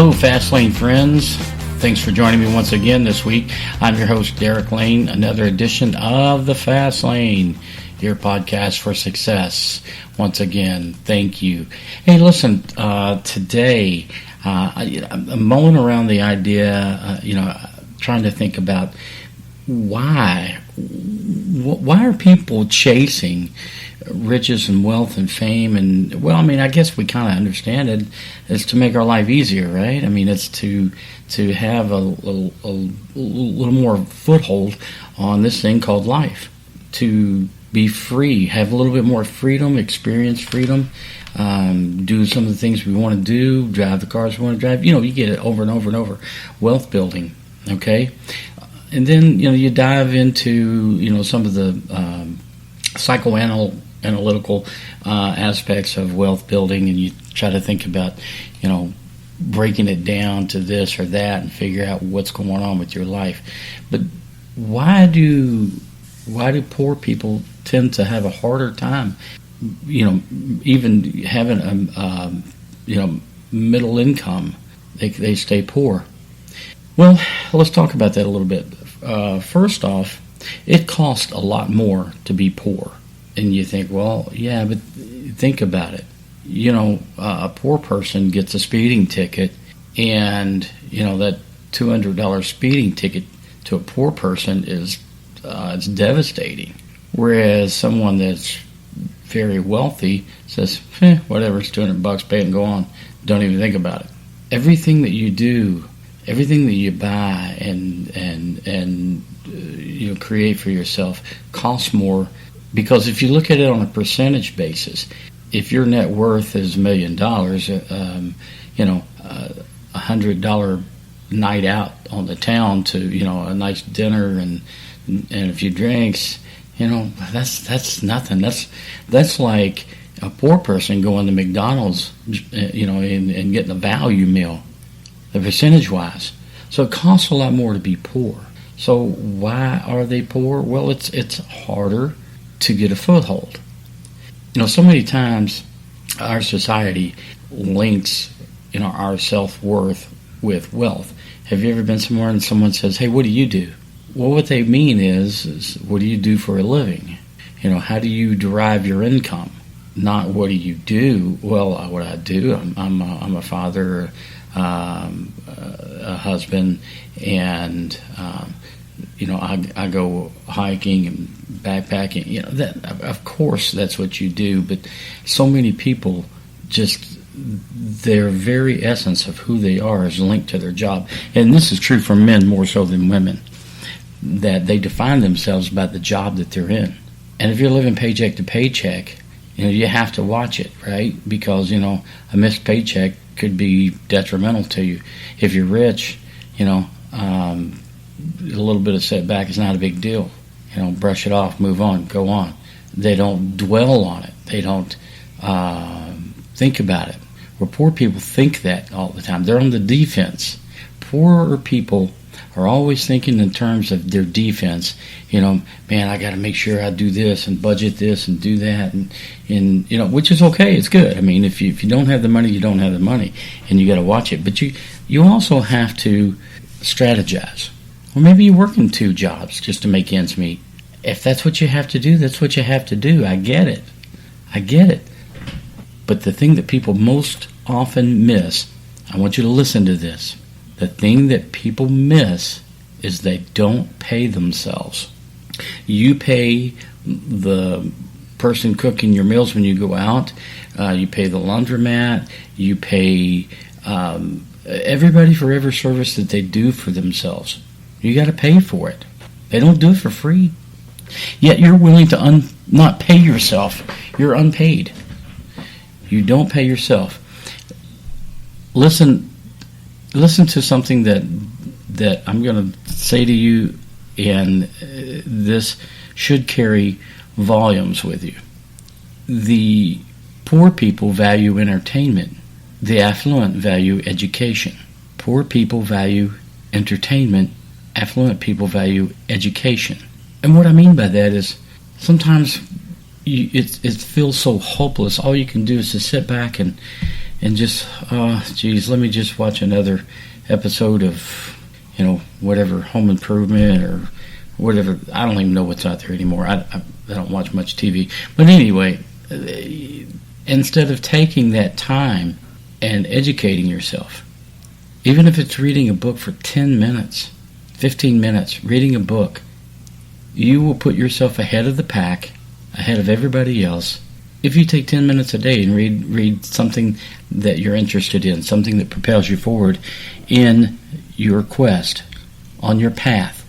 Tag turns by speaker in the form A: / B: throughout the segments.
A: Hello, Fast Lane friends. Thanks for joining me once again this week. I'm your host, Derek Lane, another edition of the Fast Lane, your podcast for success. Once again, thank you. Hey, listen, today, I'm mulling around the idea, trying to think about why are people chasing riches and wealth and fame? And well, I mean, I guess we kind of understand it. It's to make our life easier, right? I mean, it's to have a little more foothold on this thing called life, to be free, have a little bit more freedom, experience freedom, do some of the things we want to do, drive the cars we want to drive. You get it over and over and over. Wealth building, okay? And then, you dive into, some of the psychoanalytical aspects of wealth building, and you try to think about, breaking it down to this or that and figure out what's going on with your life. But why do poor people tend to have a harder time, even having a middle income? They stay poor. Well, let's talk about that a little bit. First off, it costs a lot more to be poor. And you think, well, yeah, but think about it. A poor person gets a speeding ticket, and, that $200 speeding ticket to a poor person is it's devastating. Whereas someone that's very wealthy says, whatever, it's $200, pay it and go on. Don't even think about it. Everything that you do, everything that you buy and create for yourself costs more, because if you look at it on a percentage basis, if your net worth is $1 million, $100 night out on the town to a nice dinner and a few drinks, that's nothing. That's like a poor person going to McDonald's, and getting a value meal, the percentage wise. So it costs a lot more to be poor. So why are they poor? Well, it's harder to get a foothold. So many times our society links, our self-worth with wealth. Have you ever been somewhere and someone says, hey, what do you do? Well, what they mean is what do you do for a living? How do you derive your income? Not what do you do? Well, what I do, I'm a father, a husband, and I go hiking and backpacking. That, of course, that's what you do. But so many people, just their very essence of who they are is linked to their job. And this is true for men more so than women, that they define themselves by the job that they're in. And if you're living paycheck to paycheck, you have to watch it, right? Because, a missed paycheck could be detrimental to you. If you're rich, a little bit of setback is not a big deal. Brush it off, move on, go on. They don't dwell on it. They don't think about it. Where poor people think that all the time. They're on the defense. Poorer people are always thinking in terms of their defense. Man, I got to make sure I do this and budget this and do that, and which is okay. It's good. I mean, if you don't have the money, you don't have the money, and you got to watch it. But you also have to strategize. Or maybe you're working 2 jobs just to make ends meet. If that's what you have to do, that's what you have to do. I get it. But the thing that people most often miss, I want you to listen to this. The thing that people miss is they don't pay themselves. You pay the person cooking your meals when you go out. You pay the laundromat. You pay everybody for every service that they do for themselves. You got to pay for it. They don't do it for free. Yet you're willing to not pay yourself. You're unpaid. You don't pay yourself. Listen to something that I'm going to say to you, and this should carry volumes with you. The poor people value entertainment. The affluent value education. Poor people value entertainment. Affluent people value education. And what I mean by that is sometimes it feels so hopeless. All you can do is to sit back and and just, geez, let me just watch another episode of, whatever, Home Improvement or whatever. I don't even know what's out there anymore. I don't watch much TV. But anyway, instead of taking that time and educating yourself, even if it's reading a book for 10 minutes, 15 minutes, reading a book, you will put yourself ahead of the pack, ahead of everybody else. If you take 10 minutes a day and read something that you're interested in, something that propels you forward in your quest, on your path.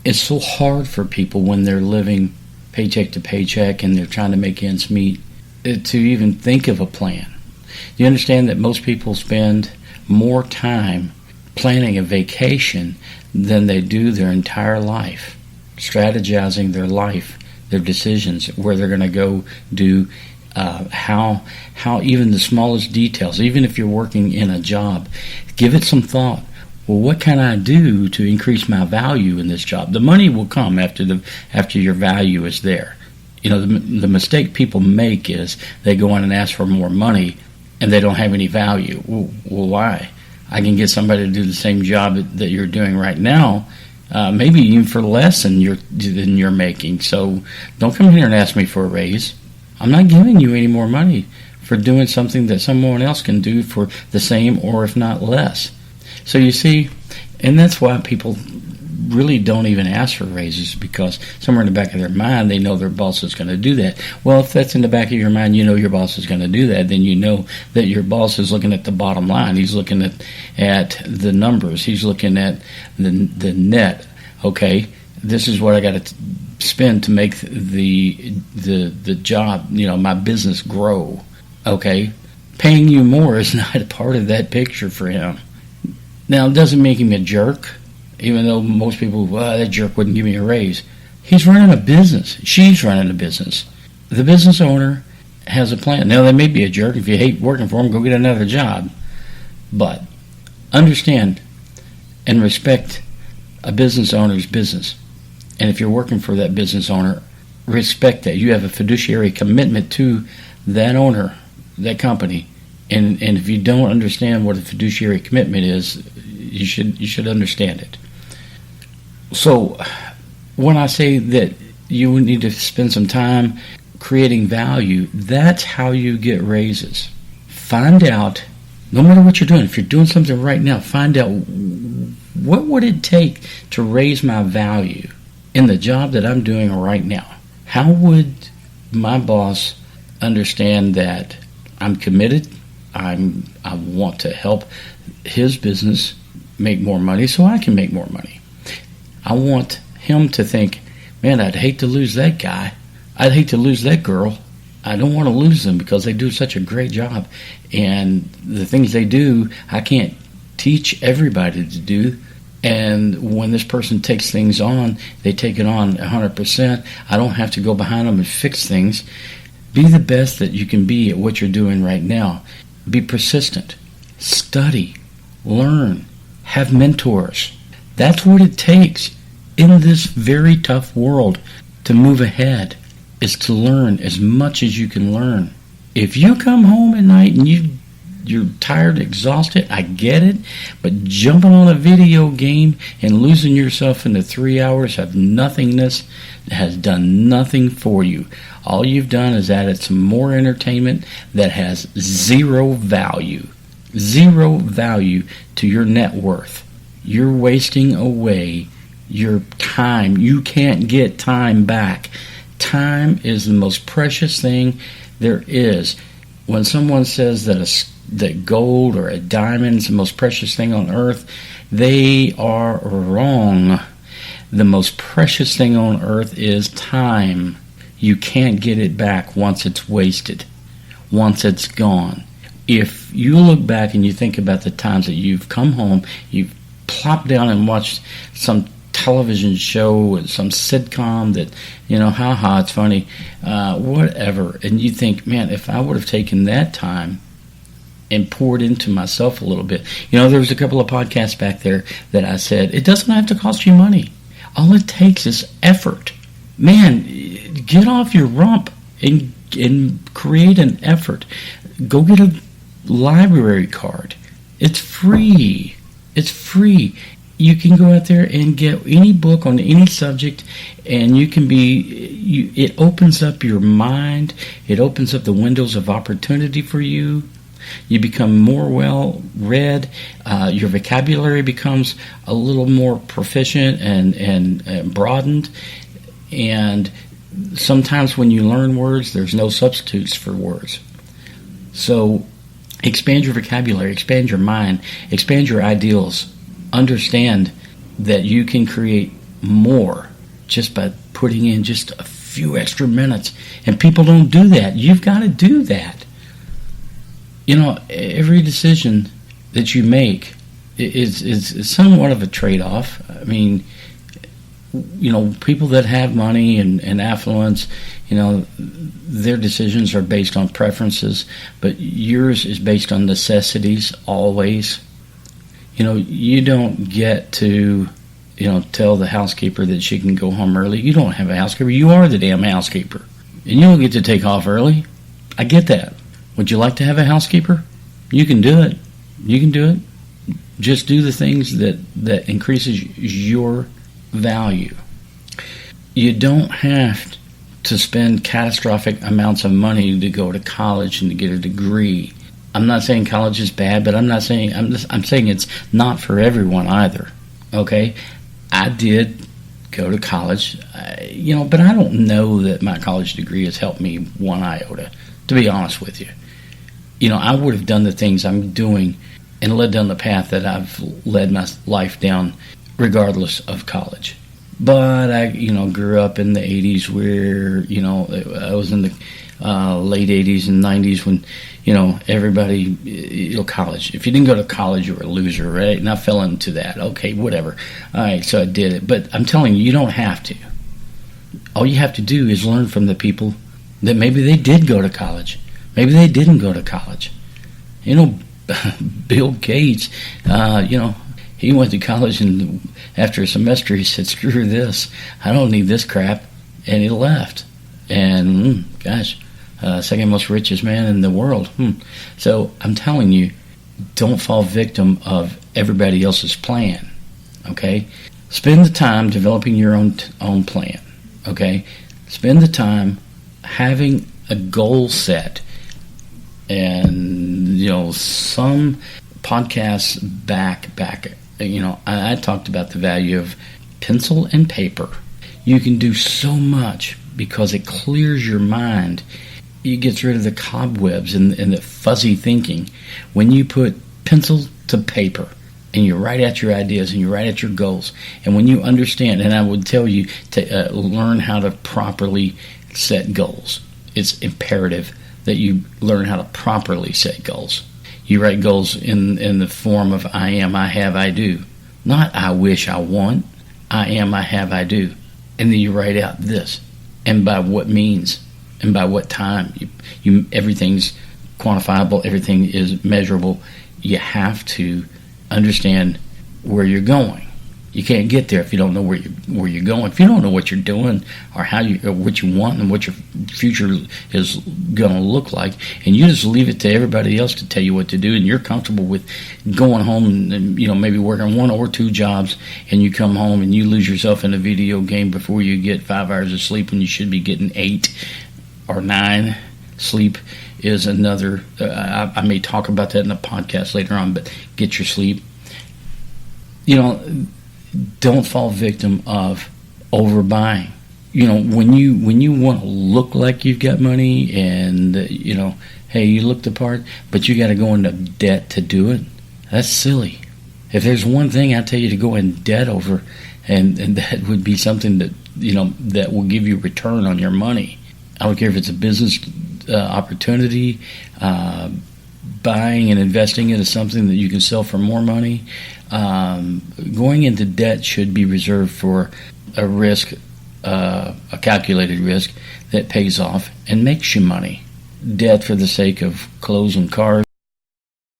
A: It's so hard for people when they're living paycheck to paycheck and they're trying to make ends meet to even think of a plan. You understand that most people spend more time planning a vacation than they do their entire life, strategizing their life, their decisions, where they're going to go do, how even the smallest details, even if you're working in a job, give it some thought. Well, what can I do to increase my value in this job? The money will come after your value is there. The mistake people make is they go in and ask for more money and they don't have any value. Well, why? I can get somebody to do the same job that you're doing right now, maybe even for less than you're making. So don't come here and ask me for a raise. I'm not giving you any more money for doing something that someone else can do for the same or if not less. So you see, and that's why people really don't even ask for raises, because somewhere in the back of their mind they know their boss is going to do that. Well, if that's in the back of your mind, you know your boss is going to do that, then you know that your boss is looking at the bottom line. He's looking at the numbers. He's looking at the net. Okay, this is what I got to spend to make the job, my business grow. Okay, paying you more is not a part of that picture for him. Now, it doesn't make him a jerk, even though most people, that jerk wouldn't give me a raise. He's running a business. She's running a business. The business owner has a plan. Now, they may be a jerk. If you hate working for him, go get another job. But understand and respect a business owner's business. And if you're working for that business owner, respect that. You have a fiduciary commitment to that owner, that company. And if you don't understand what a fiduciary commitment is, you should understand it. So when I say that you need to spend some time creating value, that's how you get raises. Find out, no matter what you're doing, if you're doing something right now, find out what would it take to raise my value in the job that I'm doing right now. How would my boss understand that I'm committed? I want to help his business make more money so I can make more money. I want him to think, man, I'd hate to lose that guy. I'd hate to lose that girl. I don't want to lose them because they do such a great job. And the things they do, I can't teach everybody to do. And when this person takes things on, they take it on 100%. I don't have to go behind them and fix things. Be the best that you can be at what you're doing right now. Be persistent. Study. Learn. Have mentors. That's what it takes in this very tough world to move ahead, is to learn as much as you can learn. If you come home at night and you're tired, exhausted, I get it, but jumping on a video game and losing yourself into 3 hours of nothingness has done nothing for you. All you've done is added some more entertainment that has zero value to your net worth. You're wasting away your time. You can't get time back. Time is the most precious thing there is. When someone says that gold or a diamond is the most precious thing on earth, they are wrong. The most precious thing on earth is time. You can't get it back once it's wasted, once it's gone. If you look back and you think about the times that you've come home, you've plopped down and watched some television show, some sitcom that, it's funny, whatever, and you think, man, if I would have taken that time and poured into myself a little bit. There was a couple of podcasts back there that I said, it doesn't have to cost you money. All it takes is effort. Man, get off your rump and create an effort. Go get library card. It's free. It's free. You can go out there and get any book on any subject, and it opens up your mind. It opens up the windows of opportunity for you. You become more well-read. Your vocabulary becomes a little more proficient and broadened. And sometimes when you learn words, there's no substitutes for words. So expand your vocabulary, expand your mind, expand your ideals. Understand that you can create more just by putting in just a few extra minutes. And people don't do that. You've got to do that. Every decision that you make is somewhat of a trade-off. I mean, people that have money and affluence, their decisions are based on preferences, but yours is based on necessities always. You don't get to, tell the housekeeper that she can go home early. You don't have a housekeeper. You are the damn housekeeper. And you don't get to take off early. I get that. Would you like to have a housekeeper? You can do it. You can do it. Just do the things that increases your value. You don't have to spend catastrophic amounts of money to go to college and to get a degree. I'm not saying college is bad, but I'm saying it's not for everyone either. Okay? I did go to college, but I don't know that my college degree has helped me one iota, to be honest with you. I would have done the things I'm doing and led down the path that I've led my life down regardless of college. But I, grew up in the 80s where, I was in the late 80s and 90s when, everybody, college. If you didn't go to college, you were a loser, right? And I fell into that. Okay, whatever. All right, so I did it. But I'm telling you, you don't have to. All you have to do is learn from the people that maybe they did go to college. Maybe they didn't go to college. Bill Gates, he went to college, and after a semester he said, screw this, I don't need this crap, and he left. And, second most richest man in the world. So I'm telling you, don't fall victim of everybody else's plan, okay? Spend the time developing your own plan, okay? Spend the time having a goal set. And, some podcasts back, I talked about the value of pencil and paper. You can do so much because it clears your mind. It gets rid of the cobwebs and the fuzzy thinking. When you put pencil to paper and you write out your ideas and you write out your goals, and when you understand, and I would tell you to learn how to properly set goals. It's imperative that you learn how to properly set goals. You write goals in the form of I am, I have, I do. Not I wish, I want. I am, I have, I do. And then you write out this. And by what means. And by what time. Everything's quantifiable. Everything is measurable. You have to understand where you're going. You can't get there if you don't know where you're going. If you don't know what you're doing or what you want and what your future is going to look like, and you just leave it to everybody else to tell you what to do, and you're comfortable with going home and maybe working one or two jobs, and you come home and you lose yourself in a video game before you get 5 hours of sleep when you should be getting 8 or 9. Sleep is another. I may talk about that in a podcast later on, but get your sleep. Don't fall victim of overbuying. When you want to look like you've got money and, hey, you look the part, but you got to go into debt to do it, that's silly. If there's one thing I tell you to go in debt over, and that would be something that, that will give you return on your money. I don't care if it's a business opportunity, buying and investing into something that you can sell for more money. Going into debt should be reserved for a risk, a calculated risk that pays off and makes you money. Debt for the sake of clothes and cars